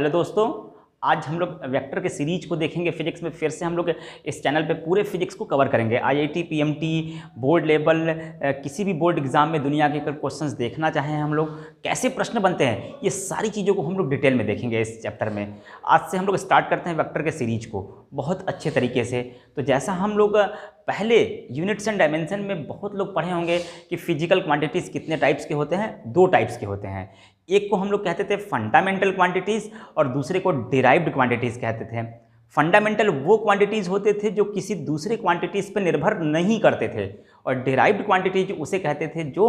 Hello दोस्तों, आज हम लोग वेक्टर के सीरीज को देखेंगे। फिजिक्स में फिर से हम लोग इस चैनल पे पूरे फिजिक्स को कवर करेंगे। आईआईटी, पीएमटी, बोर्ड लेवल, किसी भी बोर्ड एग्जाम में दुनिया के अगर क्वेश्चंस देखना चाहें हम लोग, कैसे प्रश्न बनते हैं, ये सारी चीज़ों को हम लोग डिटेल में देखेंगे इस चैप्टर में। आज से हम लोग स्टार्ट करते हैं वेक्टर के सीरीज को बहुत अच्छे तरीके से। तो जैसा हम लोग पहले यूनिट्स एंड डायमेंशन में बहुत लोग पढ़े होंगे कि फिजिकल क्वांटिटीज़ कितने टाइप्स के होते हैं, 2 टाइप्स के होते हैं। एक को हम लोग कहते थे फंडामेंटल क्वांटिटीज़ और दूसरे को डिराइव्ड क्वांटिटीज़ कहते थे। फंडामेंटल वो क्वांटिटीज़ होते थे जो किसी दूसरे क्वांटिटीज़ पर निर्भर नहीं करते थे, और डिराइव्ड क्वांटिटीज उसे कहते थे जो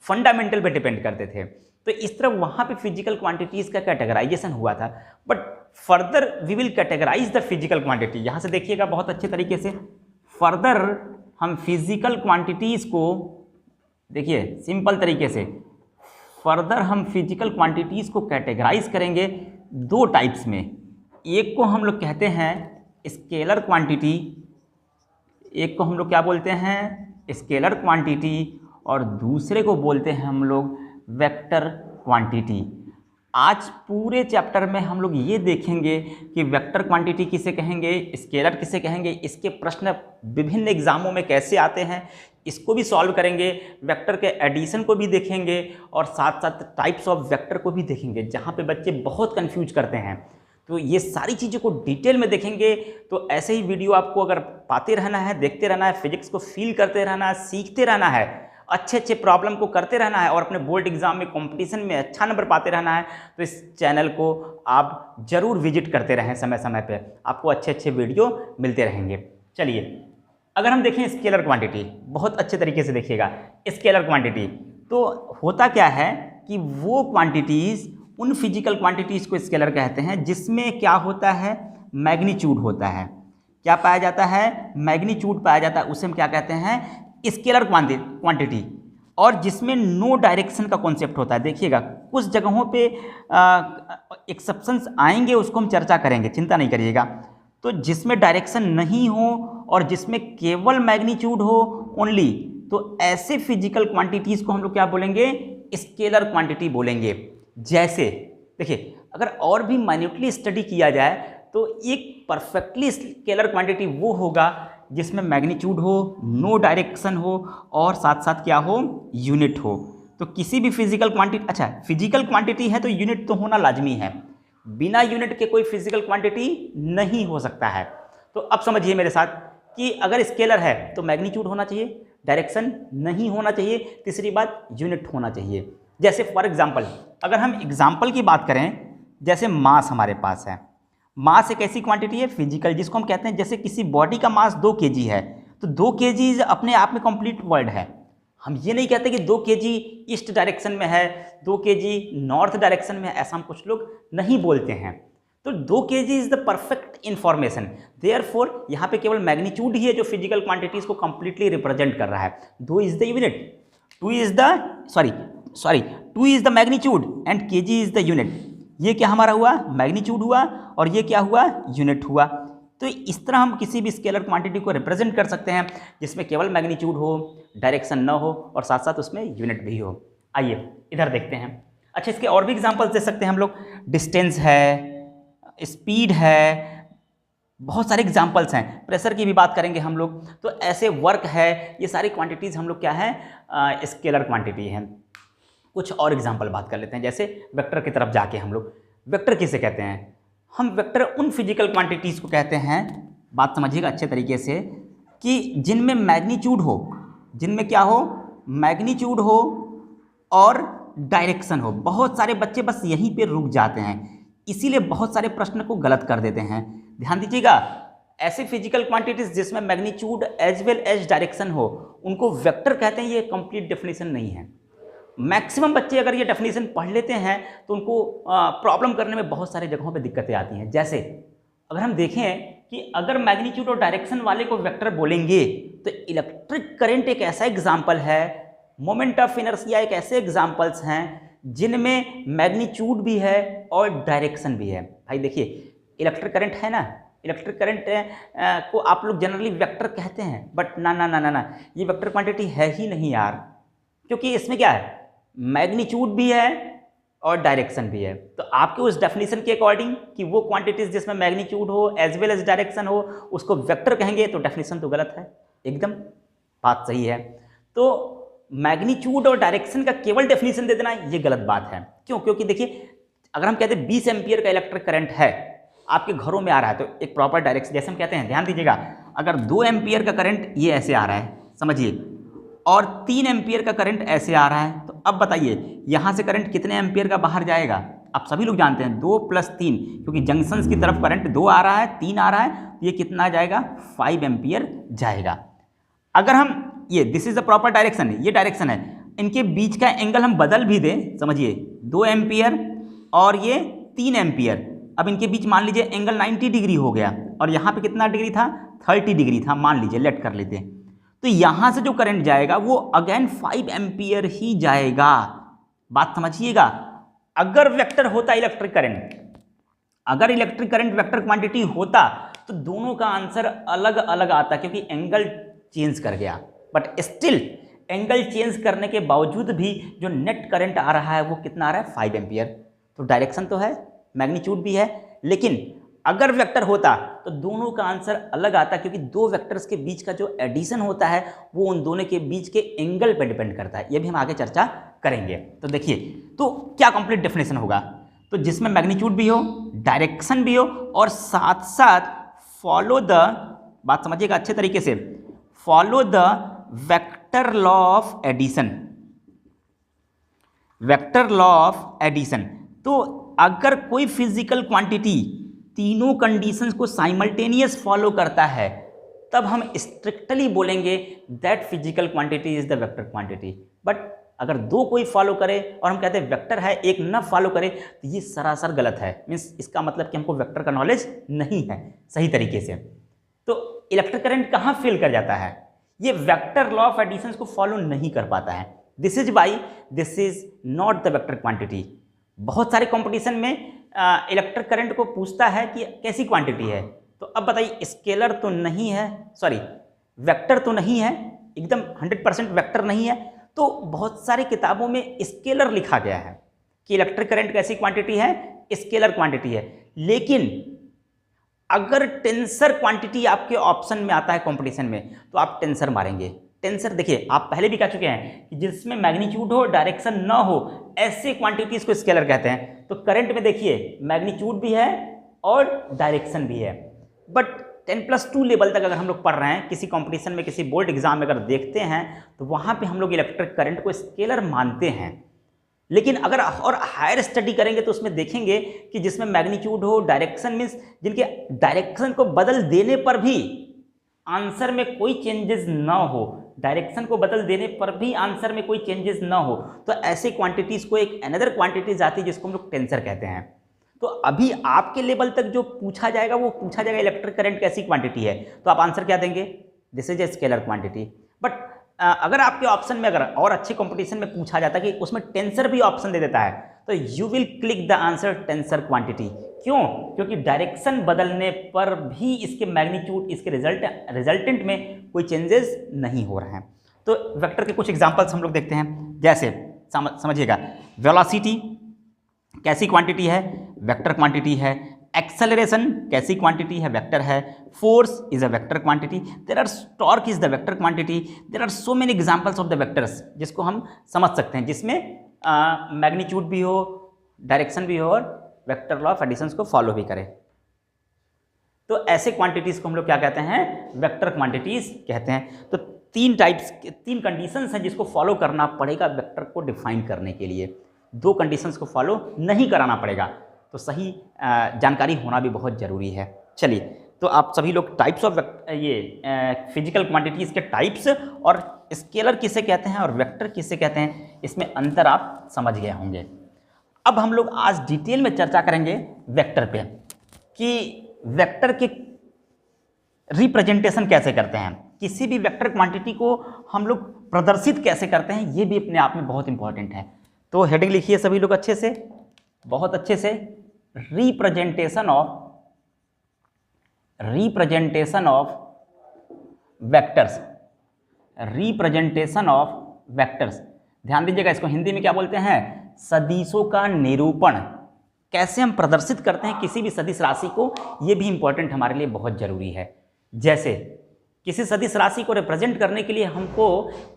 फंडामेंटल पे डिपेंड करते थे। तो इस तरह वहाँ पे फिजिकल क्वांटिटीज़ का कैटेगराइजेशन हुआ था। But further we will categorize the physical quantity. यहाँ से देखिएगा बहुत अच्छे तरीके से। फर्दर हम फिजिकल क्वांटिटीज़ को देखिए सिंपल तरीके से, फर्दर हम फिजिकल क्वांटिटीज़ को कैटेगराइज करेंगे 2 टाइप्स में। एक को हम लोग कहते हैं स्केलर क्वांटिटी, एक को हम लोग क्या बोलते हैं, स्केलर क्वांटिटी, और दूसरे को बोलते हैं हम लोग वेक्टर क्वांटिटी। आज पूरे चैप्टर में हम लोग ये देखेंगे कि वेक्टर क्वांटिटी किसे कहेंगे, स्केलर किसे कहेंगे, इसके प्रश्न विभिन्न एग्जामों में कैसे आते हैं, इसको भी सॉल्व करेंगे। वेक्टर के एडिशन को भी देखेंगे और साथ साथ टाइप्स ऑफ वेक्टर को भी देखेंगे, जहाँ पे बच्चे बहुत कंफ्यूज करते हैं। तो ये सारी चीज़ों को डिटेल में देखेंगे। तो ऐसे ही वीडियो आपको अगर पाते रहना है, देखते रहना है, फिजिक्स को फील करते रहना है, सीखते रहना है, अच्छे प्रॉब्लम को करते रहना है और अपने बोर्ड एग्जाम में कंपटीशन में अच्छा नंबर पाते रहना है, तो इस चैनल को आप ज़रूर विजिट करते रहें समय समय पे। आपको अच्छे वीडियो मिलते रहेंगे। चलिए, अगर हम देखें स्केलर क्वांटिटी, बहुत अच्छे तरीके से देखिएगा। स्केलर क्वांटिटी तो होता क्या है कि वो क्वांटिटीज़, उन फिजिकल क्वांटिटीज़ को स्केलर कहते हैं जिसमें क्या होता है, मैग्नीट्यूड होता है। क्या पाया जाता है, मैग्नीट्यूड पाया जाता है, उसे हम क्या कहते हैं, स्केलर क्वांटिटी। और जिसमें नो डायरेक्शन का कॉन्सेप्ट होता है। देखिएगा कुछ जगहों पे एक्सेप्शंस आएंगे, उसको हम चर्चा करेंगे, चिंता नहीं करिएगा। तो जिसमें डायरेक्शन नहीं हो और जिसमें केवल मैग्नीट्यूड हो ओनली, तो ऐसे फिजिकल क्वांटिटीज़ को हम लोग क्या बोलेंगे, स्केलर क्वांटिटी बोलेंगे। जैसे देखिए, अगर और भी माइन्यूटली स्टडी किया जाए तो एक परफेक्टली स्केलर क्वांटिटी वो होगा जिसमें मैग्नीट्यूड हो, नो डायरेक्शन हो और साथ साथ क्या हो, यूनिट हो। तो किसी भी फिजिकल क्वांटिटी, अच्छा फिजिकल क्वांटिटी है तो यूनिट तो होना लाजमी है, बिना यूनिट के कोई फिजिकल क्वांटिटी नहीं हो सकता है। तो अब समझिए मेरे साथ कि अगर स्केलर है तो मैग्नीट्यूड होना चाहिए, डायरेक्शन नहीं होना चाहिए, तीसरी बात यूनिट होना चाहिए। जैसे फॉर एग्जांपल, अगर हम एग्जांपल की बात करें, जैसे मास हमारे पास है। मास एक ऐसी क्वांटिटी है फिजिकल जिसको हम कहते हैं, जैसे किसी बॉडी का मास 2 kg है तो 2 kg अपने आप में कंप्लीट वर्ड है। हम ये नहीं कहते कि 2 kg ईस्ट डायरेक्शन में है, 2 kg नॉर्थ डायरेक्शन में है, ऐसा हम कुछ लोग नहीं बोलते हैं। तो 2 kg is the perfect information. Therefore यहाँ पे केवल मैग्नीट्यूड ही है जो फिजिकल क्वांटिटीज को कंप्लीटली रिप्रेजेंट कर रहा है। 2 is the unit, 2 is the magnitude and kg is the unit. ये क्या हमारा हुआ, मैग्नीट्यूड हुआ, और ये क्या हुआ, यूनिट हुआ। तो इस तरह हम किसी भी स्केलर क्वांटिटी को रिप्रेजेंट कर सकते हैं जिसमें केवल मैग्नीट्यूड हो, डायरेक्शन न हो और साथ साथ उसमें यूनिट भी हो। आइए इधर देखते हैं। अच्छा, इसके और भी एग्जांपल्स दे सकते हैं हम लोग। डिस्टेंस है, स्पीड है, बहुत सारे एग्जांपल्स हैं। प्रेशर की भी बात करेंगे हम लोग। तो ऐसे वर्क है, ये सारी क्वांटिटीज़ हम लोग क्या है, स्केलर क्वांटिटी हैं। कुछ और एग्जांपल बात कर लेते हैं। जैसे वेक्टर की तरफ जाके हम लोग, वेक्टर किसे कहते हैं, हम वेक्टर उन फिजिकल क्वांटिटीज़ को कहते हैं, बात समझिएगा अच्छे तरीके से, कि जिनमें मैग्नीट्यूड हो, जिनमें क्या हो, मैग्नीट्यूड हो और डायरेक्शन हो। बहुत सारे बच्चे बस यहीं पे रुक जाते हैं, इसीलिए बहुत सारे प्रश्न को गलत कर देते हैं। ध्यान दीजिएगा, ऐसे फिजिकल क्वांटिटीज़ जिसमें magnitude as well as direction हो, उनको वेक्टर कहते हैं। ये कंप्लीट डेफिनेशन नहीं है। मैक्सिमम बच्चे अगर ये डेफिनेशन पढ़ लेते हैं तो उनको प्रॉब्लम करने में बहुत सारे जगहों पे दिक्कतें आती हैं। जैसे अगर हम देखें कि अगर मैग्नीट्यूड और डायरेक्शन वाले को वेक्टर बोलेंगे तो इलेक्ट्रिक करंट एक ऐसा एग्जाम्पल है, मोमेंट ऑफ इनर्शिया एक ऐसे एग्जाम्पल्स हैं जिनमें मैग्नीट्यूड भी है और डायरेक्शन भी है। भाई देखिए, इलेक्ट्रिक करंट है ना, इलेक्ट्रिक करंट को आप लोग जनरली वेक्टर कहते हैं, बट ना ना ना ना ना, ये वेक्टर क्वांटिटी है ही नहीं यार। क्योंकि इसमें क्या है, मैग्नीट्यूड भी है और डायरेक्शन भी है। तो आपके उस डेफिनेशन के अकॉर्डिंग कि वो क्वांटिटीज जिसमें मैग्नीट्यूड हो एज वेल एज डायरेक्शन हो उसको वेक्टर कहेंगे, तो डेफिनेशन तो गलत है, एकदम बात सही है। तो मैग्नीट्यूड और डायरेक्शन का केवल डेफिनेशन दे देना ये गलत बात है। क्यों? क्योंकि देखिए अगर हम कहते हैं 20 एम्पियर का इलेक्ट्रिक करंट है आपके घरों में आ रहा है, तो एक प्रॉपर डायरेक्शन, जैसे हम कहते हैं, ध्यान दीजिएगा, अगर 2 एम्पियर का करंट ये ऐसे आ रहा है, समझिए, और 3 एम्पियर का करंट ऐसे आ रहा है, तो अब बताइए यहाँ से करंट कितने एम्पियर का बाहर जाएगा? आप सभी लोग जानते हैं 2 + 3, क्योंकि जंक्शंस की तरफ करंट 2 आ रहा है, 3 आ रहा है, तो ये कितना जाएगा? 5 एम्पियर जाएगा। अगर हम ये this is the proper direction है, ये डायरेक्शन है, इनके बीच का एंगल हम बदल भी दें, समझिए 2 एम्पियर और ये 3 एम्पियर, अब इनके बीच मान लीजिए एंगल 90 डिग्री हो गया, और यहाँ पे कितना डिग्री था? 30 डिग्री था, मान लीजिए, लेट कर लेते हैं। तो यहाँ से जो करंट जाएगा वो अगेन 5 एम्पियर ही जाएगा। बात समझिएगा। अगर वेक्टर होता इलेक्ट्रिक करंट, अगर इलेक्ट्रिक करंट वेक्टर क्वांटिटी होता तो दोनों का आंसर अलग अलग आता, क्योंकि एंगल चेंज कर गया। बट स्टिल एंगल चेंज करने के बावजूद भी जो नेट करंट आ रहा है वो कितना आ रहा है? 5 एम्पियर। तो डायरेक्शन तो है, मैग्नीट्यूड भी है, लेकिन अगर वेक्टर होता तो दोनों का आंसर अलग आता, क्योंकि दो वेक्टर्स के बीच का जो एडिशन होता है वो उन दोनों के बीच के एंगल पर डिपेंड करता है। ये भी हम आगे चर्चा करेंगे। तो देखिए, तो क्या कंप्लीट डेफिनेशन होगा? तो जिसमें मैग्नीट्यूड भी हो, डायरेक्शन भी हो, और साथ साथ फॉलो द, बात समझिएगा अच्छे तरीके से, follow the vector law of addition, vector law of addition. तो अगर कोई फिजिकल क्वांटिटी तीनों कंडीशंस को साइमल्टेनियस फॉलो करता है तब हम स्ट्रिक्टली बोलेंगे that physical quantity is the vector quantity. But अगर दो कोई फॉलो करे और हम कहते हैं वेक्टर है, एक न फॉलो करे, तो ये सरासर गलत है। मीन्स इसका मतलब कि हमको वेक्टर का नॉलेज नहीं है सही तरीके से। तो इलेक्ट्रिक करंट कहाँ फेल कर जाता है? ये वेक्टर लॉ ऑफ एडिशन को फॉलो नहीं कर पाता है। This is why this is not the vector quantity. बहुत सारे कंपटीशन में इलेक्ट्रिक करंट को पूछता है कि कैसी क्वांटिटी है, तो अब बताइए स्केलर तो नहीं है, सॉरी वेक्टर तो नहीं है, एकदम 100% वेक्टर नहीं है। तो बहुत सारी किताबों में स्केलर लिखा गया है कि इलेक्ट्रिक करंट कैसी क्वांटिटी है, स्केलर क्वांटिटी है। लेकिन अगर टेंसर क्वांटिटी आपके ऑप्शन में आता है कंपटीशन में, तो आप टेंसर मारेंगे। टेंसर देखिए, आप पहले भी कह चुके हैं कि जिसमें मैग्नीट्यूड हो डायरेक्शन ना हो ऐसे क्वांटिटीज को स्केलर कहते हैं। तो करंट में देखिए मैग्नीट्यूड भी है और डायरेक्शन भी है। बट 10+2 लेवल तक अगर हम लोग पढ़ रहे हैं, किसी कंपटीशन में, किसी बोर्ड एग्जाम में अगर देखते हैं, तो वहाँ पे हम लोग इलेक्ट्रिक करंट को स्केलर मानते हैं। लेकिन अगर और हायर स्टडी करेंगे तो उसमें देखेंगे कि जिसमें मैग्नीट्यूड हो, डायरेक्शन मीन्स जिनके डायरेक्शन को बदल देने पर भी आंसर में कोई चेंजेस ना हो, डायरेक्शन को बदल देने पर भी आंसर में कोई चेंजेस ना हो, तो ऐसे क्वांटिटीज को एक अनदर क्वांटिटीज आती है जिसको हम लोग टेंसर कहते हैं। तो अभी आपके लेवल तक जो पूछा जाएगा वो पूछा जाएगा इलेक्ट्रिक करंट कैसी क्वांटिटी है, तो आप आंसर क्या देंगे? This is a scalar quantity. But अगर आपके ऑप्शन में अगर और अच्छे कंपटीशन में पूछा जाता है कि उसमें टेंसर भी ऑप्शन दे देता है, तो you will click the answer tensor quantity. क्यों? क्योंकि डायरेक्शन बदलने पर भी इसके मैग्नीट्यूड, इसके रिजल्टेंट में कोई चेंजेस नहीं हो रहे हैं। तो वेक्टर के कुछ एग्जांपल्स हम लोग देखते हैं। जैसे समझिएगा, वेलोसिटी कैसी क्वांटिटी है? वेक्टर क्वांटिटी है। एक्सेलरेशन कैसी क्वांटिटी है? वेक्टर है। Force is a vector quantity. There are torque is the vector quantity. There are so many examples of the vectors जिसको हम समझ सकते हैं, जिसमें मैग्नीट्यूड भी हो, डायरेक्शन भी हो और वेक्टर लॉ ऑफ एडिशन को फॉलो भी करे। तो ऐसे क्वांटिटीज को हम लोग क्या कहते हैं? वेक्टर क्वांटिटीज कहते हैं। तो तीन कंडीशंस हैं जिसको फॉलो करना पड़ेगा वेक्टर को डिफाइन करने के लिए। दो कंडीशंस को फॉलो नहीं कराना पड़ेगा, तो सही जानकारी होना भी बहुत ज़रूरी है। चलिए, तो आप सभी लोग टाइप्स ऑफ फिजिकल क्वांटिटीज़ के टाइप्स और स्केलर किसे कहते हैं और वेक्टर किसे कहते हैं, इसमें अंतर आप समझ गए होंगे। अब हम लोग आज डिटेल में चर्चा करेंगे वेक्टर पे कि वेक्टर के रिप्रेजेंटेशन कैसे करते हैं, किसी भी वेक्टर क्वांटिटी को हम लोग प्रदर्शित कैसे करते हैं, ये भी अपने आप में बहुत इंपॉर्टेंट है। तो हेडिंग लिखिए सभी लोग अच्छे से, बहुत अच्छे से, representation of vectors. Representation of vectors, ध्यान दीजिएगा, इसको हिंदी में क्या बोलते हैं? सदिशों का निरूपण, कैसे हम प्रदर्शित करते हैं किसी भी सदिश राशि को, ये भी इंपॉर्टेंट हमारे लिए बहुत ज़रूरी है। जैसे किसी सदिश राशि को रिप्रेजेंट करने के लिए हमको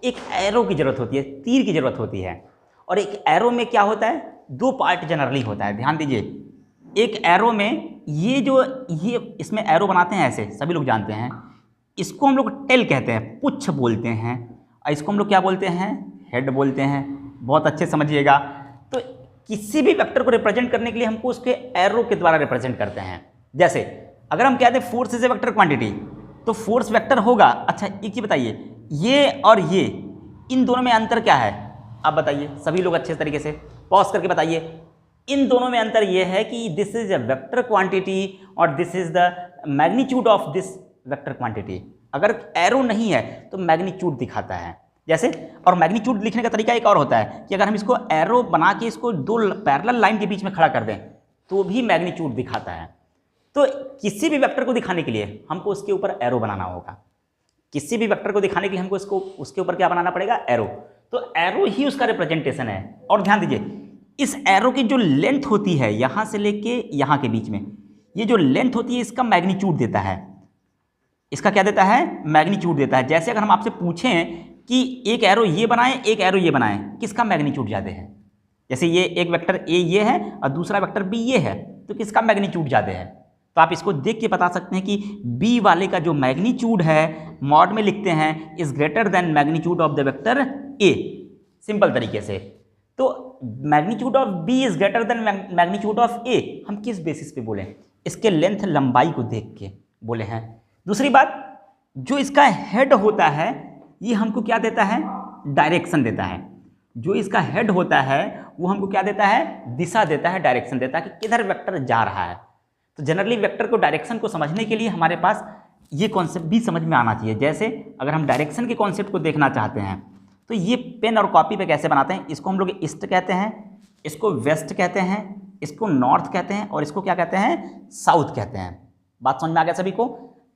एक एरो की ज़रूरत होती है, तीर की ज़रूरत होती है। और एक एरो में क्या होता है, दो पार्ट जनरली होता है, ध्यान दीजिए। एक एरो में ये इसमें एरो बनाते हैं ऐसे, सभी लोग जानते हैं। इसको हम लोग टेल कहते हैं, पुच्छ बोलते हैं, और इसको हम लोग क्या बोलते हैं, हेड बोलते हैं। बहुत अच्छे समझिएगा। तो किसी भी वेक्टर को रिप्रेजेंट करने के लिए हमको उसके एरो के द्वारा रिप्रेजेंट करते हैं। जैसे अगर हम कहते हैं force is a vector quantity, तो फोर्स वेक्टर होगा। अच्छा एक ही बताइए, ये और ये, इन दोनों में अंतर क्या है? आप बताइए, सभी लोग अच्छे तरीके से पॉज करके बताइए। इन दोनों में अंतर ये है कि this is a vector quantity और this is the magnitude of this vector quantity. अगर एरो नहीं है तो मैग्नीट्यूड दिखाता है। जैसे, और मैग्नीट्यूड लिखने का तरीका एक और होता है कि अगर हम इसको एरो बना के इसको दो पैरेलल लाइन के बीच में खड़ा कर दें तो भी मैग्नीट्यूड दिखाता है। तो किसी भी वेक्टर को दिखाने के लिए हमको उसके ऊपर एरो बनाना होगा। किसी भी वेक्टर को दिखाने के लिए हमको इसको उसके ऊपर क्या बनाना पड़ेगा, एरो। तो एरो ही उसका रिप्रेजेंटेशन है। और ध्यान दीजिए, इस एरो की जो लेंथ होती है यहाँ से लेके यहाँ के बीच में, ये जो लेंथ होती है इसका मैग्नीट्यूड देता है। इसका क्या देता है, मैग्नीट्यूड देता है। जैसे अगर हम आपसे पूछें कि एक एरो ये बनाएं, एक एरो ये बनाएं, किसका मैग्नीट्यूड ज़्यादा है? जैसे ये एक वेक्टर ए ये है और दूसरा वेक्टर बी ये है, तो किसका मैग्नीट्यूड ज़्यादा है? तो आप इसको देख के बता सकते हैं कि बी वाले का जो मैग्नीट्यूड है, मॉड में लिखते हैं is greater than magnitude of the vector A, simple तरीके से। तो magnitude of B is greater than magnitude of A, हम किस बेसिस पे बोले? इसके लेंथ, लंबाई को देख के बोले हैं। दूसरी बात, जो इसका हेड होता है ये हमको क्या देता है, डायरेक्शन देता है। जो इसका हेड होता है वो हमको क्या देता है, दिशा देता है, डायरेक्शन देता है कि किधर वेक्टर जा रहा है। तो जनरली वेक्टर को, डायरेक्शन को समझने के लिए हमारे पास ये कॉन्सेप्ट भी समझ में आना चाहिए। जैसे अगर हम डायरेक्शन के कॉन्सेप्ट को देखना चाहते हैं तो ये पेन और कॉपी पे कैसे बनाते हैं, इसको हम लोग ईस्ट कहते हैं, इसको वेस्ट कहते हैं, इसको नॉर्थ कहते हैं और इसको क्या कहते हैं, साउथ कहते हैं। बात समझ में आ गया सभी को?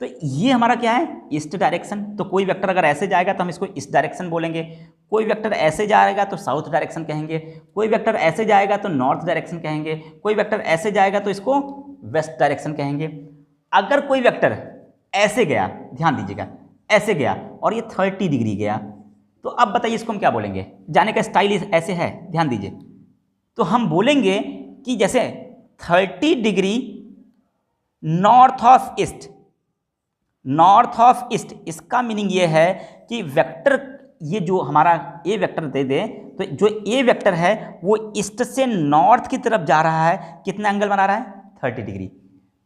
तो ये हमारा क्या है, ईस्ट डायरेक्शन। तो कोई वेक्टर अगर ऐसे जाएगा तो हम इसको ईस्ट डायरेक्शन बोलेंगे, कोई वेक्टर ऐसे जाएगा तो साउथ डायरेक्शन कहेंगे, कोई वेक्टर ऐसे जाएगा तो नॉर्थ डायरेक्शन कहेंगे, कोई वेक्टर ऐसे जाएगा तो इसको वेस्ट डायरेक्शन कहेंगे। अगर कोई वेक्टर ऐसे गया, ध्यान दीजिएगा, ऐसे गया और ये 30 डिग्री गया, तो अब बताइए इसको हम क्या बोलेंगे? जाने का स्टाइल ऐसे है, ध्यान दीजिए। तो हम बोलेंगे कि जैसे 30 degree north of east, north of east, इसका मीनिंग ये है कि वेक्टर, ये जो हमारा ए वेक्टर दे दे, तो जो ए वेक्टर है वो ईस्ट से नॉर्थ की तरफ जा रहा है, कितना एंगल बना रहा है, 30 डिग्री।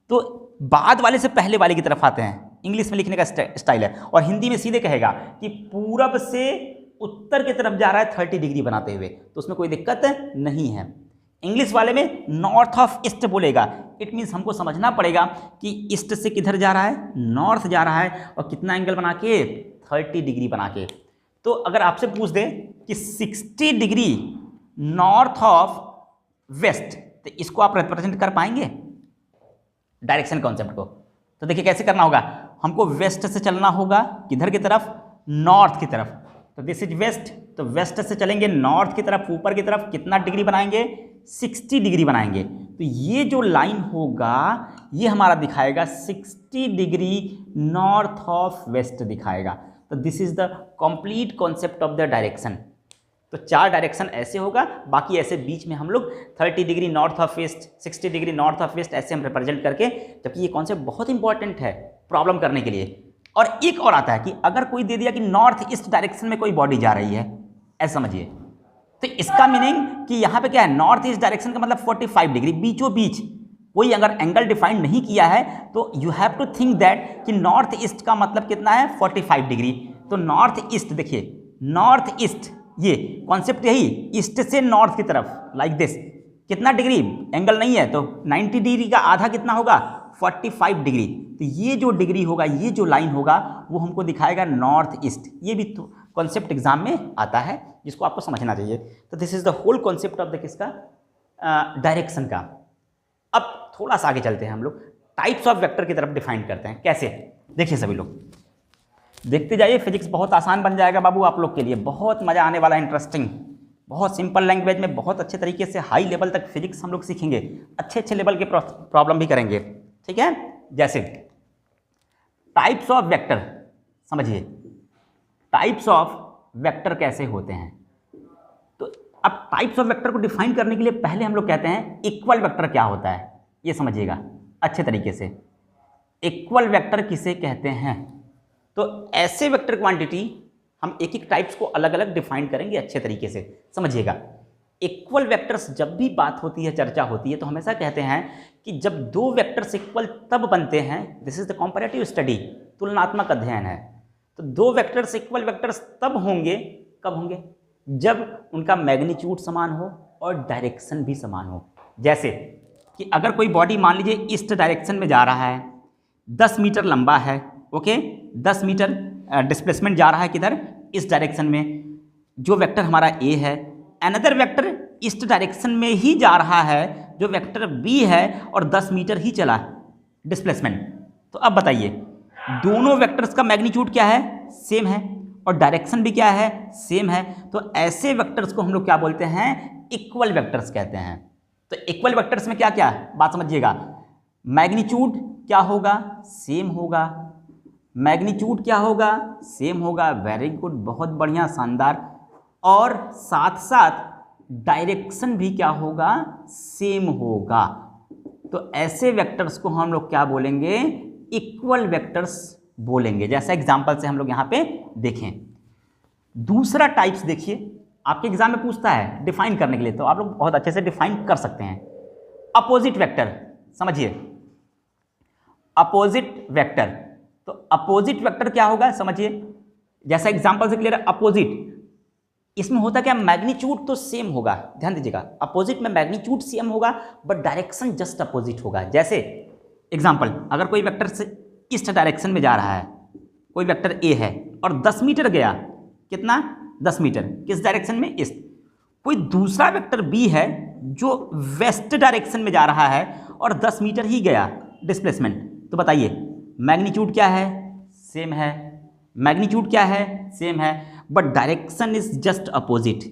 तो बाद वाले से पहले वाले की तरफ आते हैं, इंग्लिश में लिखने का स्टाइल है, और हिंदी में सीधे कहेगा कि पूरब से उत्तर की तरफ जा रहा है 30 डिग्री बनाते हुए, तो उसमें कोई दिक्कत नहीं है। इंग्लिश वाले में नॉर्थ ऑफ ईस्ट बोलेगा, इट मीन्स हमको समझना पड़ेगा कि ईस्ट से किधर जा रहा है, नॉर्थ जा रहा है, और कितना एंगल बना के, 30 डिग्री बना के। तो अगर आपसे पूछ दे कि 60 डिग्री नॉर्थ ऑफ वेस्ट, तो इसको आप रिप्रेजेंट कर पाएंगे डायरेक्शन कॉन्सेप्ट को? तो देखिए कैसे करना होगा, हमको वेस्ट से चलना होगा, किधर की तरफ, नॉर्थ की तरफ। तो दिस इज वेस्ट, तो वेस्ट से चलेंगे नॉर्थ की तरफ, ऊपर की तरफ, कितना डिग्री बनाएंगे, 60 डिग्री बनाएंगे। तो ये जो लाइन होगा ये हमारा दिखाएगा 60 डिग्री नॉर्थ ऑफ वेस्ट दिखाएगा। तो this is the complete concept of the direction. तो 4 डायरेक्शन ऐसे होगा, बाकी ऐसे बीच में हम लोग 30 degree north of west, 60 degree north of west ऐसे हम रिप्रेजेंट करके, जबकि ये कॉन्सेप्ट बहुत इंपॉर्टेंट है प्रॉब्लम करने के लिए। और एक और आता है कि अगर कोई दे दिया कि नॉर्थ ईस्ट डायरेक्शन में कोई बॉडी जा रही है, ऐसा समझिए, तो इसका मीनिंग कि यहाँ पे क्या है, नॉर्थ ईस्ट डायरेक्शन का मतलब 45 डिग्री, बीचों बीच कोई अगर एंगल डिफाइन नहीं किया है तो you have to think that कि नॉर्थ ईस्ट का मतलब कितना है, 45 डिग्री। तो नॉर्थ ईस्ट, देखिए नॉर्थ ईस्ट, ये कॉन्सेप्ट यही, ईस्ट से नॉर्थ की तरफ लाइक दिस, कितना डिग्री एंगल नहीं है, तो 90 डिग्री का आधा कितना होगा, 45 डिग्री। तो ये जो डिग्री होगा, ये जो लाइन होगा, वो हमको दिखाएगा नॉर्थ ईस्ट। ये भी तो कॉन्सेप्ट एग्जाम में आता है, जिसको आपको समझना चाहिए। तो this is the whole concept of the किसका, डायरेक्शन का। अब थोड़ा सा आगे चलते हैं, हम लोग टाइप्स ऑफ वेक्टर की तरफ डिफाइन करते हैं। कैसे, देखिए सभी लोग देखते जाइए, फिजिक्स बहुत आसान बन जाएगा बाबू आप लोग के लिए, बहुत मजा आने वाला, इंटरेस्टिंग। बहुत सिंपल लैंग्वेज में बहुत अच्छे तरीके से हाई लेवल तक फिजिक्स हम लोग सीखेंगे, अच्छे अच्छे लेवल के प्रॉब्लम भी करेंगे, ठीक है। जैसे टाइप्स ऑफ वेक्टर, समझिए टाइप्स ऑफ वेक्टर कैसे होते हैं। तो अब टाइप्स ऑफ वेक्टर को डिफाइन करने के लिए पहले हम लोग कहते हैं इक्वल वेक्टर क्या होता है, ये समझिएगा अच्छे तरीके से। इक्वल वेक्टर किसे कहते हैं? तो ऐसे वेक्टर क्वांटिटी हम एक एक टाइप्स को अलग अलग डिफाइन करेंगे अच्छे तरीके से, समझिएगा। इक्वल वेक्टर्स जब भी बात होती है, चर्चा होती है, तो हमेशा कहते हैं कि जब दो वेक्टर्स इक्वल तब बनते हैं, this is the comparative study, तुलनात्मक अध्ययन है। तो दो वेक्टर्स इक्वल वेक्टर्स तब होंगे, कब होंगे? जब उनका मैग्नीट्यूड समान हो और डायरेक्शन भी समान हो। जैसे कि अगर कोई बॉडी मान लीजिए ईस्ट डायरेक्शन में जा रहा है, 10 मीटर लंबा है, ओके, 10 मीटर डिस्प्लेसमेंट जा रहा है किधर? इस डायरेक्शन में, जो वेक्टर हमारा ए है। अनदर वेक्टर ईस्ट डायरेक्शन में ही जा रहा है, जो वेक्टर बी है, और 10 मीटर ही चला डिस्प्लेसमेंट। तो अब बताइए दोनों वेक्टर्स का मैग्नीट्यूड क्या है? सेम है, और डायरेक्शन भी क्या है? सेम है। तो ऐसे वेक्टर्स को हम लोग क्या बोलते हैं? इक्वल वेक्टर्स कहते हैं। तो इक्वल वेक्टर्स में क्या क्या बात समझिएगा, मैग्नीट्यूड क्या होगा? सेम होगा। मैग्नीट्यूड क्या होगा? सेम होगा। वेरी गुड, बहुत बढ़िया, शानदार। और साथ साथ डायरेक्शन भी क्या होगा? सेम होगा। तो ऐसे वेक्टर्स को हम लोग क्या बोलेंगे? इक्वल वेक्टर्स बोलेंगे। जैसा एग्जांपल से हम लोग यहाँ पे देखें। दूसरा टाइप्स देखिए, आपके एग्जाम में पूछता है डिफाइन करने के लिए, तो आप लोग बहुत अच्छे से डिफाइन कर सकते हैं। अपोजिट वेक्टर, समझिए अपोजिट वेक्टर। तो अपोजिट वेक्टर क्या होगा समझिए, जैसा एग्जांपल से क्लियर है। अपोजिट, इसमें होता क्या? मैग्नीट्यूड तो सेम होगा, ध्यान दीजिएगा। अपोजिट में मैग्नीट्यूड सेम होगा बट डायरेक्शन जस्ट अपोजिट होगा। जैसे एग्जांपल, अगर कोई वेक्टर से ईस्ट डायरेक्शन में जा रहा है, कोई वेक्टर ए है और 10 मीटर गया, कितना? 10 मीटर, किस डायरेक्शन में? ईस्ट। कोई दूसरा वेक्टर बी है जो वेस्ट डायरेक्शन में जा रहा है और 10 मीटर ही गया डिस्प्लेसमेंट। तो बताइए मैग्नीट्यूड क्या है? सेम है। मैग्नीट्यूड क्या है? सेम है, but direction is just opposite.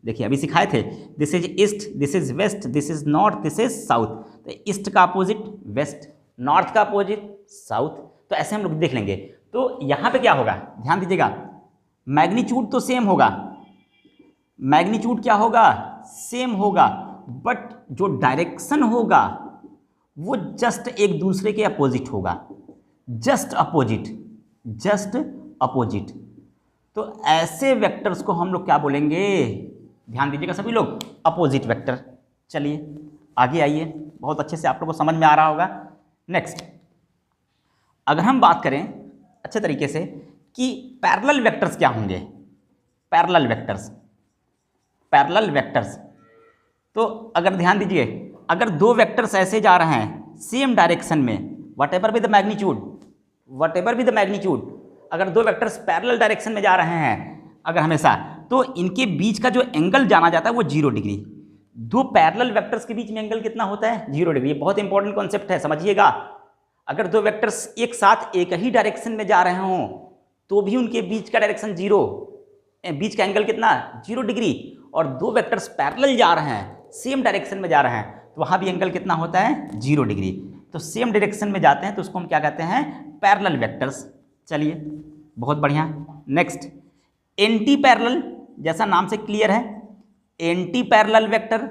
देखिए अभी सिखाए थे, this is east, this is west, this is north, this is south. तो ईस्ट का अपोजिट वेस्ट, नॉर्थ का अपोजिट साउथ। तो ऐसे हम लोग देख लेंगे। तो यहाँ पे क्या होगा, ध्यान दीजिएगा, मैग्नीट्यूड तो सेम होगा, मैग्नीट्यूड क्या होगा? सेम होगा, बट जो डायरेक्शन होगा वो जस्ट एक दूसरे के अपोजिट होगा, जस्ट अपोजिट, जस्ट अपोजिट। तो ऐसे वेक्टर्स को हम लोग क्या बोलेंगे? ध्यान दीजिएगा सभी लोग, अपोजिट वेक्टर। चलिए आगे आइए, बहुत अच्छे से आप लोगों को समझ में आ रहा होगा। नेक्स्ट, अगर हम बात करें अच्छे तरीके से कि पैरेलल वेक्टर्स क्या होंगे। पैरेलल वेक्टर्स, पैरेलल वेक्टर्स, तो अगर ध्यान दीजिए, अगर दो वेक्टर्स ऐसे जा रहे हैं सेम डायरेक्शन में, what ever be the magnitude, what ever be the magnitude, अगर दो वेक्टर्स पैरेलल डायरेक्शन में जा रहे हैं अगर हमेशा, तो इनके बीच का जो एंगल जाना जाता है वो 0 डिग्री। दो पैरेलल वेक्टर्स के बीच में एंगल कितना होता है? 0 डिग्री। बहुत इंपॉर्टेंट कॉन्सेप्ट है, समझिएगा। अगर दो वेक्टर्स एक साथ एक ही डायरेक्शन में जा रहे हों तो भी उनके बीच का डायरेक्शन 0, बीच का एंगल कितना? 0 डिग्री। और दो वेक्टर्स पैरेलल जा रहे हैं, सेम डायरेक्शन में जा रहे हैं, तो वहाँ भी एंगल कितना होता है? 0 डिग्री। तो सेम डायरेक्शन में जाते हैं तो उसको हम क्या कहते हैं? Parallel vectors. चलिए बहुत बढ़िया। नेक्स्ट, एंटी पैरेलल, जैसा नाम से क्लियर है, एंटी पैरेलल वेक्टर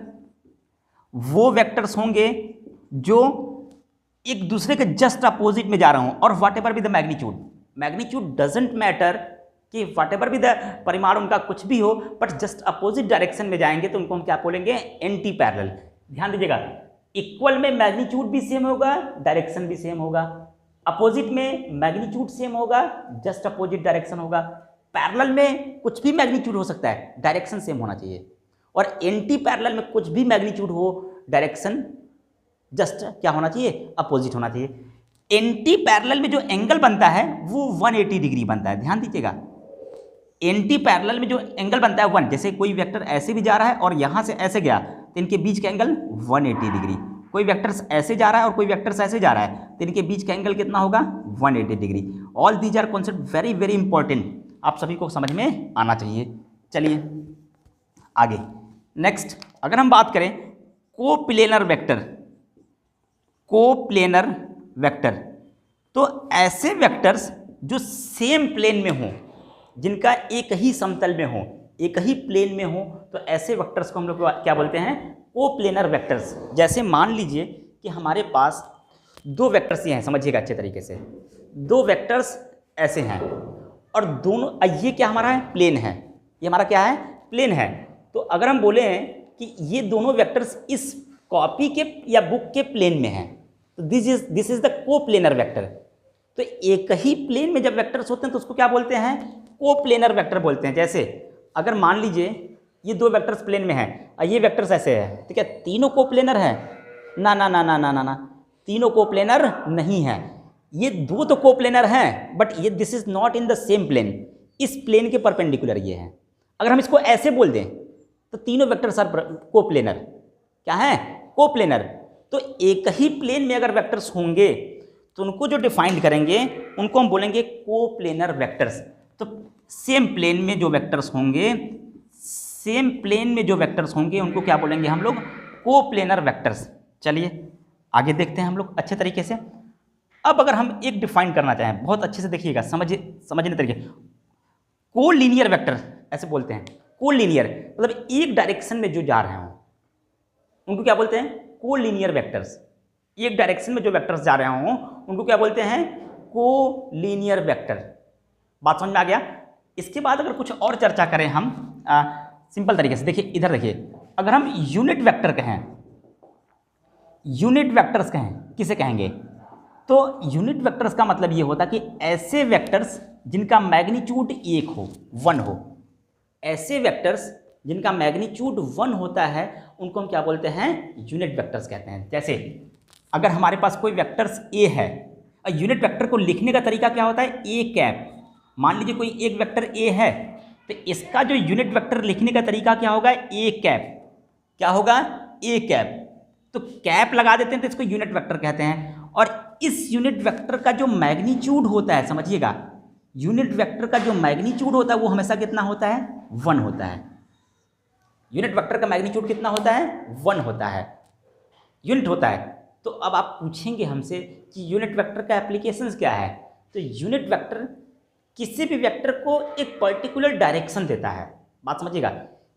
वो वेक्टर्स होंगे जो एक दूसरे के जस्ट अपोजिट में जा रहा हूं, और what ever be the magnitude, magnitude doesn't matter कि व्हाट एवर बी द परिमाण उनका कुछ भी हो, बट जस्ट अपोजिट डायरेक्शन में जाएंगे तो उनको हम क्या बोलेंगे? Anti parallel. ध्यान दीजिएगा, इक्वल में मैग्नीट्यूड भी सेम होगा, डायरेक्शन भी सेम होगा। अपोजिट में मैग्नीट्यूड सेम होगा, जस्ट अपोजिट डायरेक्शन होगा। पैरेलल में कुछ भी मैग्नीट्यूड हो सकता है, डायरेक्शन सेम होना चाहिए। और एंटी पैरेलल में कुछ भी मैग्नीट्यूड हो, डायरेक्शन जस्ट क्या होना चाहिए? अपोजिट होना चाहिए। एंटी पैरेलल में जो एंगल बनता है वो 180 डिग्री बनता है। ध्यान दीजिएगा, एंटी पैरेलल में जो एंगल बनता है 1, जैसे कोई वेक्टर ऐसे भी जा रहा है और यहाँ से ऐसे गया तो इनके बीच का एंगल 180 डिग्री। कोई वेक्टर्स ऐसे जा रहा है और कोई वेक्टर्स ऐसे जा रहा है तो इनके बीच का एंगल कितना होगा? 180 degree. All these are concept very very important, आप सभी को समझ में आना चाहिए। चलिए आगे, नेक्स्ट अगर हम बात करें कोप्लेनर वेक्टर, कोप्लेनर वेक्टर, तो ऐसे वेक्टर्स जो सेम प्लेन में हों, जिनका एक ही समतल में हो, एक ही प्लेन में हो, तो ऐसे वेक्टर्स को हम लोग क्या बोलते हैं? Coplanar vectors. जैसे मान लीजिए कि हमारे पास दो वेक्टर्स ये हैं, समझिएगा अच्छे तरीके से, दो वेक्टर्स ऐसे हैं और दोनों, ये क्या हमारा है? प्लेन है। ये हमारा क्या है? प्लेन है। तो अगर हम बोले हैं कि ये दोनों वेक्टर्स इस कॉपी के या बुक के प्लेन में हैं, तो this is the coplanar vector. तो एक ही प्लेन में जब वेक्टर्स होते हैं तो उसको क्या बोलते हैं? कोप्लेनर वेक्टर बोलते हैं। जैसे अगर मान लीजिए ये दो वेक्टर्स प्लेन में हैं और ये वेक्टर्स ऐसे है, तो क्या तीनों कोप्लेनर है? ना ना ना ना ना ना ना, तीनों कोप्लेनर नहीं है। ये दो तो कोप्लेनर हैं, बट ये this is not in the same plane. इस प्लेन के परपेंडिकुलर ये है। अगर हम इसको ऐसे बोल दें तो तीनों वेक्टर्स आर कोप्लेनर। क्या है? कोप्लेनर। तो एक ही प्लेन में अगर वेक्टर्स होंगे तो उनको जो डिफाइन करेंगे उनको हम बोलेंगे कोप्लेनर वेक्टर्स। तो सेम प्लेन में जो वेक्टर्स होंगे, सेम प्लेन में जो वेक्टर्स होंगे उनको क्या बोलेंगे हम लोग? Coplanar vectors. चलिए आगे देखते हैं हम लोग अच्छे तरीके से। अब अगर हम एक डिफाइन करना चाहें, बहुत अच्छे से देखिएगा, समझने तरीके, कोलीनियर वेक्टर ऐसे बोलते हैं। कोलीनियर मतलब एक डायरेक्शन में जो जा रहे हों उनको क्या बोलते हैं? Collinear vectors. एक डायरेक्शन में जो वेक्टर्स जा रहे हों उनको क्या बोलते हैं? Collinear vector. बात समझ में आ गया? इसके बाद अगर कुछ और चर्चा करें हम सिंपल तरीके से, देखिए इधर देखिए, अगर हम यूनिट वेक्टर कहें, यूनिट वेक्टर्स कहें, किसे कहेंगे? तो यूनिट वेक्टर्स का मतलब ये होता कि ऐसे वेक्टर्स जिनका मैग्नीट्यूड 1 हो, 1 हो, ऐसे वेक्टर्स जिनका मैग्नीट्यूड 1 होता है उनको हम क्या बोलते हैं? यूनिट वेक्टर्स कहते हैं। जैसे अगर हमारे पास कोई वेक्टर्स ए है, और यूनिट वेक्टर को लिखने का तरीका क्या होता है? A cap. मान लीजिए कोई एक वेक्टर ए है, तो इसका जो यूनिट वेक्टर लिखने का तरीका क्या होगा? A cap. क्या होगा? A cap. तो कैप लगा देते हैं तो इसको यूनिट वेक्टर कहते हैं। और इस यूनिट वेक्टर का जो मैग्नीट्यूड होता है, समझिएगा, यूनिट वेक्टर का जो मैग्नीट्यूड होता है वो हमेशा कितना होता है? 1 होता है। यूनिट वेक्टर का मैग्नीट्यूड कितना होता है? 1 होता है, यूनिट होता है। तो अब आप पूछेंगे हमसे कि यूनिट वेक्टर का एप्लीकेशंस क्या है? तो यूनिट वेक्टर किसी भी वेक्टर को एक पर्टिकुलर डायरेक्शन देता है। बात समझिएगा,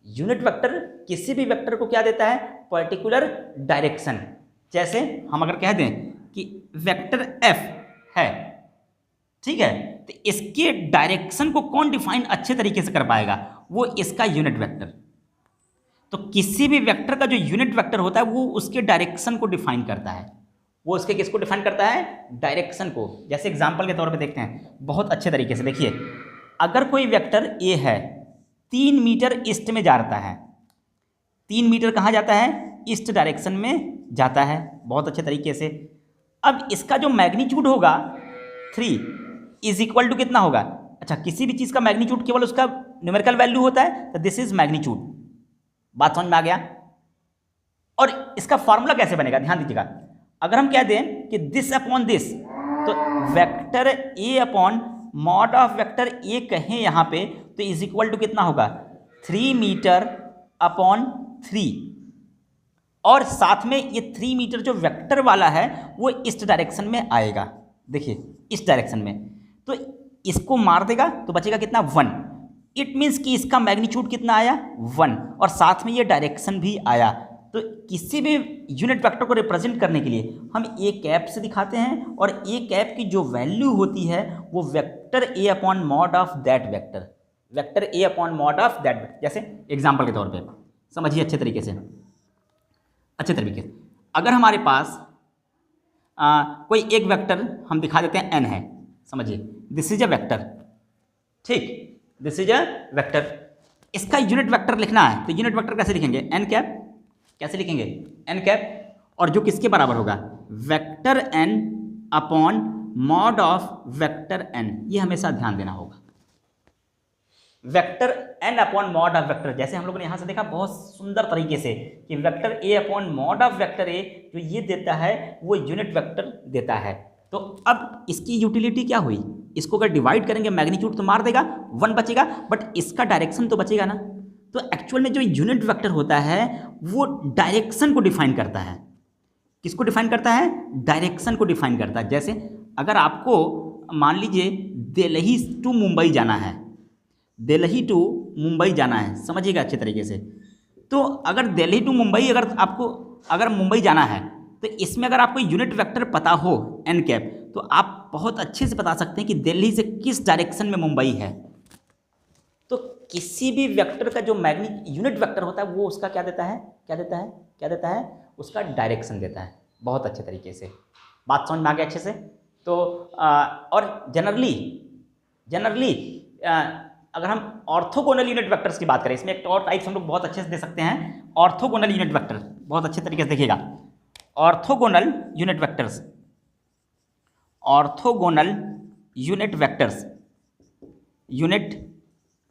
यूनिट वेक्टर किसी भी वेक्टर को क्या देता है? Particular direction. जैसे हम अगर कह दें कि वेक्टर एफ है, ठीक है, तो इसके डायरेक्शन को कौन डिफाइन अच्छे तरीके से कर पाएगा? वो इसका यूनिट वेक्टर। तो किसी भी वेक्टर का जो यूनिट वेक्टर होता है वो उसके डायरेक्शन को डिफाइन करता है। वो उसके किसको डिफाइन करता है? डायरेक्शन को। जैसे एग्जांपल के तौर पे देखते हैं बहुत अच्छे तरीके से, देखिए अगर कोई वेक्टर ए है, 3 मीटर ईस्ट में जाता है, 3 मीटर कहाँ जाता है? ईस्ट डायरेक्शन में जाता है, बहुत अच्छे तरीके से। अब इसका जो मैग्नीट्यूड होगा 3 इज इक्वल टू कितना होगा? अच्छा, किसी भी चीज़ का मैग्नीट्यूड केवल उसका न्यूमेरिकल वैल्यू होता है, तो दिस इज मैग्नीट्यूड। बात समझ में आ गया? और इसका फॉर्मूला कैसे बनेगा? ध्यान दीजिएगा, अगर हम कह दें कि दिस अपॉन दिस, तो vector A upon mod of vector A कहें यहाँ पे, तो इज इक्वल टू कितना होगा? 3 मीटर अपॉन 3। और साथ में ये 3 मीटर जो वेक्टर वाला है वो इस डायरेक्शन में आएगा। देखिए इस डायरेक्शन में, तो इसको मार देगा तो बचेगा कितना? 1। इट मीन्स कि इसका मैग्नीट्यूड कितना आया? 1, और साथ में ये डायरेक्शन भी आया। तो किसी भी यूनिट वेक्टर को रिप्रेजेंट करने के लिए हम ए कैप से दिखाते हैं, और ए कैप की जो वैल्यू होती है वो vector A upon mod of that vector, vector A upon mod of that vector. जैसे एग्जांपल के तौर पे समझिए अच्छे तरीके से, अच्छे तरीके से, अगर हमारे पास कोई एक वेक्टर हम दिखा देते हैं n है, समझिए दिस इज अ वेक्टर, ठीक, दिस इज अ वेक्टर। इसका यूनिट वेक्टर लिखना है तो यूनिट वेक्टर कैसे लिखेंगे? n cap. कैसे लिखेंगे? n cap. और जो किसके बराबर होगा? Vector n upon mod of vector n। ये हमेशा ध्यान देना होगा, vector n upon mod of vector. जैसे हम लोगों ने यहाँ से देखा बहुत सुंदर तरीके से कि vector a upon mod of vector a जो ये देता है वो यूनिट वेक्टर देता है। तो अब इसकी यूटिलिटी क्या हुई? इसको अगर डिवाइड करेंगे मैग्नीट्यूड तो मार देगा, 1 बचेगा, बट इसका डायरेक्शन तो बचेगा ना। तो एक्चुअल में जो यूनिट वेक्टर होता है वो डायरेक्शन को डिफाइन करता है। किसको डिफाइन करता है? डायरेक्शन को डिफाइन करता है। जैसे अगर आपको मान लीजिए दिल्ली टू मुंबई जाना है, दिल्ली टू मुंबई जाना है, समझिएगा अच्छे तरीके से। तो अगर दिल्ली टू मुंबई अगर मुंबई जाना है तो इसमें अगर आपको यूनिट वेक्टर पता हो एन कैप, तो आप बहुत अच्छे से बता सकते हैं कि दिल्ली से किस डायरेक्शन में मुंबई है। तो किसी भी वेक्टर का जो यूनिट वेक्टर होता है वो उसका क्या देता है? उसका डायरेक्शन देता है। बहुत अच्छे तरीके से बात समझ में आ गया अच्छे से। तो और जनरली अगर हम ऑर्थोगोनल यूनिट वेक्टर्स की बात करें, इसमें एक और टाइप्स हम लोग बहुत अच्छे से दे सकते हैं। ऑर्थोगोनल यूनिट वेक्टर बहुत अच्छे तरीके से देखिएगा। ऑर्थोगोनल यूनिट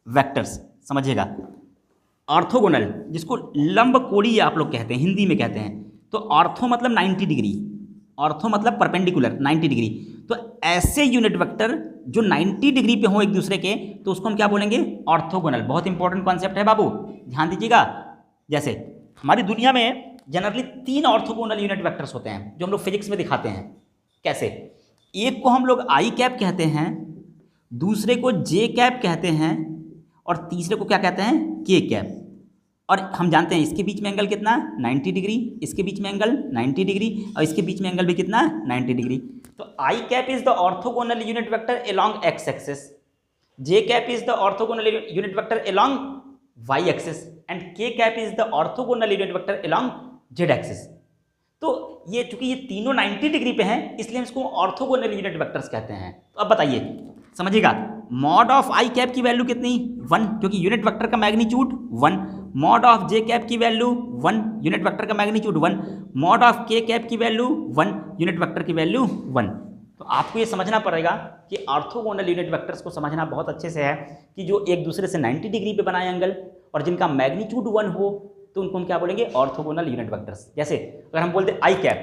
वेक्टर्स समझिएगा। ऑर्थोगोनल जिसको लंबकोणीय आप लोग कहते हैं, हिंदी में कहते हैं। तो ऑर्थो मतलब 90 डिग्री, ऑर्थो मतलब परपेंडिकुलर 90 डिग्री। तो ऐसे यूनिट वेक्टर जो 90 डिग्री पे हो एक दूसरे के, तो उसको हम क्या बोलेंगे? ऑर्थोगोनल। बहुत इंपॉर्टेंट कॉन्सेप्ट है बाबू, ध्यान दीजिएगा। जैसे हमारी दुनिया में जनरली 3 ऑर्थोगोनल यूनिट वेक्टर्स होते हैं जो हम लोग फिजिक्स में दिखाते हैं। कैसे? एक को हम लोग आई कैप कहते हैं, दूसरे को जे कैप कहते हैं, और तीसरे को क्या कहते हैं? के कैप। और हम जानते हैं इसके बीच में एंगल कितना? 90 डिग्री। इसके बीच में एंगल 90 डिग्री, और इसके बीच में एंगल भी कितना? 90 डिग्री। तो I cap is the orthogonal unit vector along X axis, J cap is the orthogonal unit vector along Y axis, and K cap is the orthogonal unit vector along Z axis. तो ये चूंकि ये तीनों 90 degree पे हैं, इसलिए हम इसको ऑर्थोगोनल यूनिट वेक्टर्स कहते हैं। तो अब बताइए, समझिएगा, मॉड ऑफ आई कैप की वैल्यू कितनी? 1, क्योंकि यूनिट वेक्टर का magnitude 1। Mod of J cap की वैल्यू 1, यूनिट वेक्टर का मैग्नीट्यूड 1। मॉड ऑफ के कैप की वैल्यू 1, यूनिट वेक्टर की वैल्यू 1। तो आपको ये समझना पड़ेगा कि ऑर्थोगोनल यूनिट वेक्टर्स को समझना बहुत अच्छे से है कि जो एक दूसरे से 90 डिग्री पे बनाए एंगल और जिनका मैग्नीट्यूड 1 हो, तो उनको हम क्या बोलेंगे? Orthogonal unit vectors. जैसे अगर हम बोलते आई कैप,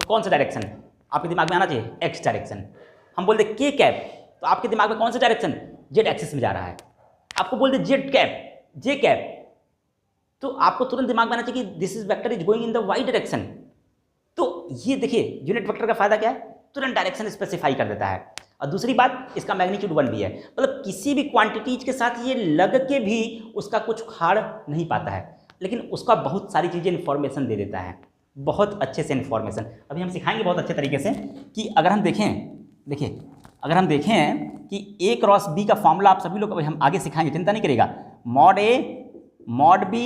तो कौन सा डायरेक्शन आपके दिमाग में आना चाहिए? X direction. हम बोलते के कैप, तो आपके दिमाग में कौन सा डायरेक्शन? जेड एक्सिस में जा रहा है। आपको बोलते जेड कैप, जे कैप, तो आपको तुरंत दिमाग में आना चाहिए कि this is vector is going in the Y direction. तो ये देखिए यूनिट वेक्टर का फायदा क्या है? तुरंत डायरेक्शन स्पेसिफाई कर देता है। और दूसरी बात, इसका मैग्नीट्यूड 1 भी है, मतलब किसी भी क्वांटिटीज के साथ ये लग के भी उसका कुछ उखाड़ नहीं पाता है, लेकिन उसका बहुत सारी चीज़ें इन्फॉर्मेशन दे देता है, बहुत अच्छे से इन्फॉर्मेशन। अभी हम सिखाएंगे बहुत अच्छे तरीके से कि अगर हम देखिए अगर हम देखें कि A क्रॉस B का फॉर्मूला आप सभी लोग अभी हम आगे सिखाएंगे, चिंता नहीं करिएगा। Mod A mod B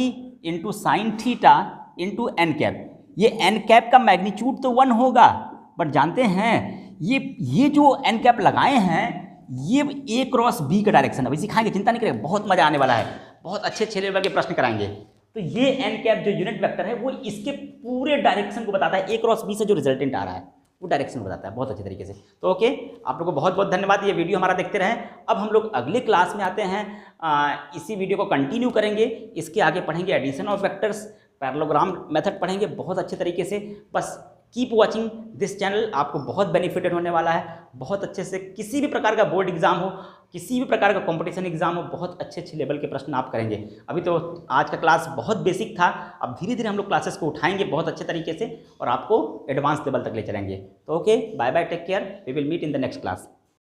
into sine theta into n cap. ये एन कैप का मैग्नीट्यूड तो 1 होगा, बट जानते हैं ये जो एन कैप लगाए हैं ये A क्रॉस B का डायरेक्शन अभी सिखाएंगे, चिंता नहीं करिएगा, बहुत मजा आने वाला है, बहुत अच्छे लेवल के प्रश्न कराएंगे। तो ये एन कैप जो यूनिट वेक्टर है वो इसके पूरे डायरेक्शन को बताता है, A क्रॉस B से जो रिजल्टेंट आ रहा है वो डायरेक्शन बताता है बहुत अच्छे तरीके से। तो ओके, आप लोगों को बहुत बहुत धन्यवाद, ये वीडियो हमारा देखते रहें। अब हम लोग अगले क्लास में आते हैं, इसी वीडियो को कंटिन्यू करेंगे, इसके आगे पढ़ेंगे addition of vectors, parallelogram method पढ़ेंगे बहुत अच्छे तरीके से। बस कीप वॉचिंग दिस चैनल, आपको बहुत बेनिफिटेड होने वाला है। बहुत अच्छे से किसी भी प्रकार का बोर्ड एग्जाम हो, किसी भी प्रकार का कंपटीशन एग्जाम हो, बहुत अच्छे लेवल के प्रश्न आप करेंगे। अभी तो आज का क्लास बहुत बेसिक था, अब धीरे धीरे हम लोग क्लासेस को उठाएंगे बहुत अच्छे तरीके से और आपको एडवांस लेवल तक ले चलेंगे। तो okay, bye bye, take care, we will meet in the next class.